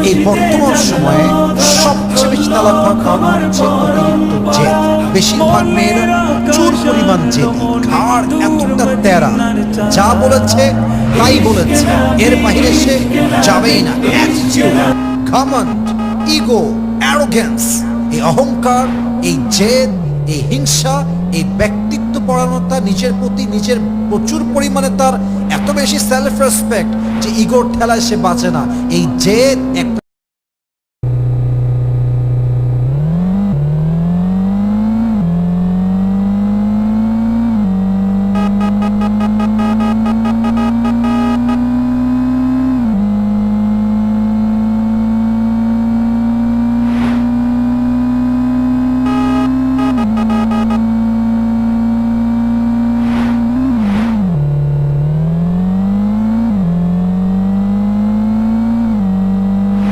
এই বর্তমান সময়ে সবচেয়ে বেশি তালাক কারণ হচ্ছে অতিরিক্ত জেদ। বেশিরভাগ মেয়েরা প্রচুর পরিমাণ জেদি, ঘাড় এতটা তেরা, যা বলেছে তাই বলেছে, এর বাইরে সে যাবেই না। অ্যাটিটিউড, ঘমন্ড, ইগো, অ্যারোগেন্স, এই অহংকার, এই জেদ, এই হিংসা, এই ব্যক্তিত্ব পরায়ণতা, নিজের প্রতি নিজের প্রচুর পরিমাণে তার এত বেশি সেলফ রেসপেক্ট যে ইগোর ঠেলায় সে বাঁচে না। এই জেদ একটা